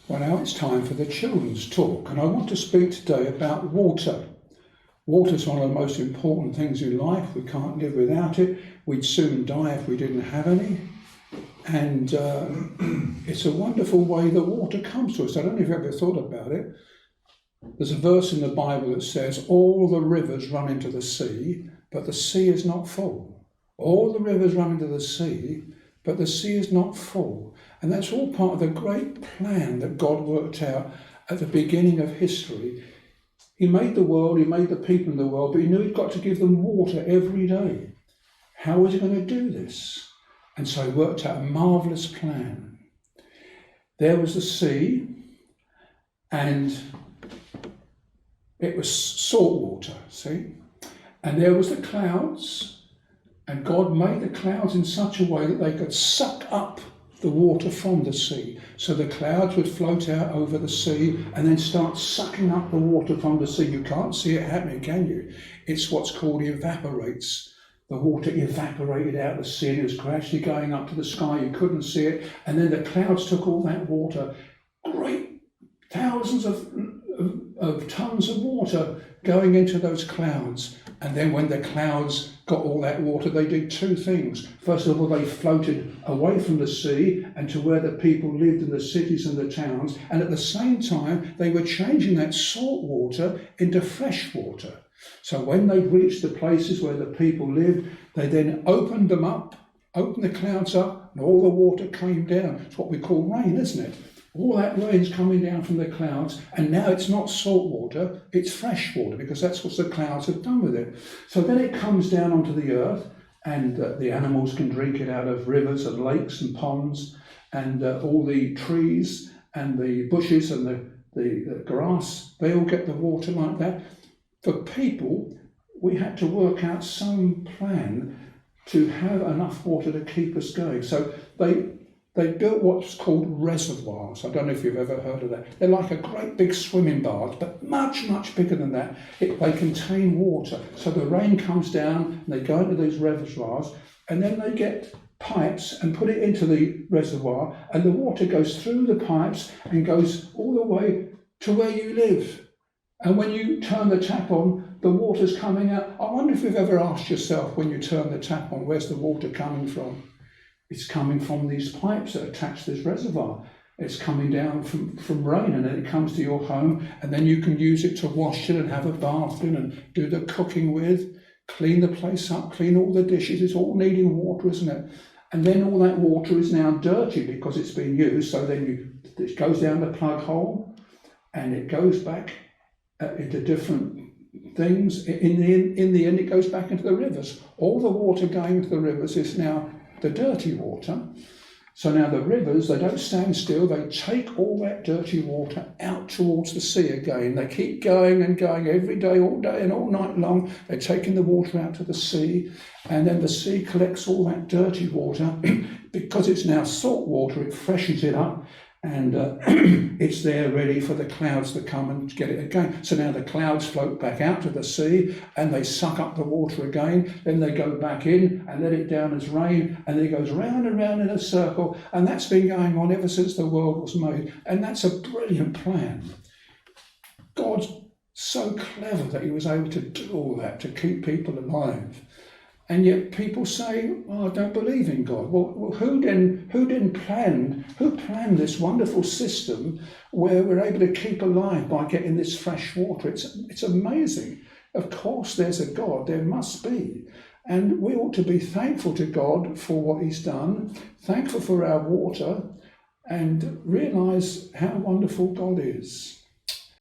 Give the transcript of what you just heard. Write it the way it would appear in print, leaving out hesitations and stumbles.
Well, now it's time for the children's talk, and I want to speak today about water. Water is one of the most important things in life. We can't live without it. We'd soon die if we didn't have any. And it's a wonderful way that water comes to us. I don't know if you've ever thought about it. There's a verse in the Bible that says, all the rivers run into the sea, but the sea is not full. All the rivers run into the sea, but the sea is not full. And that's all part of the great plan that God worked out at the beginning of history. He made the world, he made the people in the world, but he knew he'd got to give them water every day. How was he going to do this? And so he worked out a marvellous plan. There was the sea, and it was salt water, see? And there was the clouds, and God made the clouds in such a way that they could suck up the water from the sea. So the clouds would float out over the sea and then start sucking up the water from the sea. You can't see it happening, can you? It's what's called evaporates. The water evaporated out of the sea and it was gradually going up to the sky. You couldn't see it. And then the clouds took all that water, great thousands of tons of water going into those clouds. And then when the clouds got all that water, they did two things. First of all, they floated away from the sea and to where the people lived in the cities and the towns. And at the same time, they were changing that salt water into fresh water. So when they reached the places where the people lived, they then opened them up, opened the clouds up, and all the water came down. It's what we call rain, isn't it? All that rain's coming down from the clouds, and now it's not salt water, it's fresh water, because that's what the clouds have done with it. So then it comes down onto the earth, and the animals can drink it out of rivers and lakes and ponds, and all the trees and the bushes and the grass, they all get the water like that. For people, we had to work out some plan to have enough water to keep us going. So they built what's called reservoirs. I don't know if you've ever heard of that. They're like a great big swimming bath, but much, much bigger than that. They contain water. So the rain comes down and they go into these reservoirs and then they get pipes and put it into the reservoir and the water goes through the pipes and goes all the way to where you live. And when you turn the tap on, the water's coming out. I wonder if you've ever asked yourself when you turn the tap on, where's the water coming from? It's coming from these pipes that attach this reservoir. It's coming down from rain and then it comes to your home and then you can use it to wash it and have a bath in and do the cooking with, clean the place up, clean all the dishes. It's all needing water, isn't it? And then all that water is now dirty because it's been used. So then it goes down the plug hole and it goes back into different things. In the end, it goes back into the rivers. All the water going into the rivers is now the dirty water. So now the rivers, they don't stand still, they take all that dirty water out towards the sea again. They keep going and going every day, all day and all night long. They're taking the water out to the sea, and then the sea collects all that dirty water. Because it's now salt water, it freshens it up, and it's there ready for the clouds to come and get it again. So now the clouds float back out to the sea and they suck up the water again. Then they go back in and let it down as rain, and then it goes round and round in a circle. And that's been going on ever since the world was made. And that's a brilliant plan. God's so clever that he was able to do all that to keep people alive. And yet people say, oh, I don't believe in God. Well, who planned this wonderful system where we're able to keep alive by getting this fresh water? It's amazing. Of course there's a God, there must be. And we ought to be thankful to God for what he's done, thankful for our water, and realise how wonderful God is.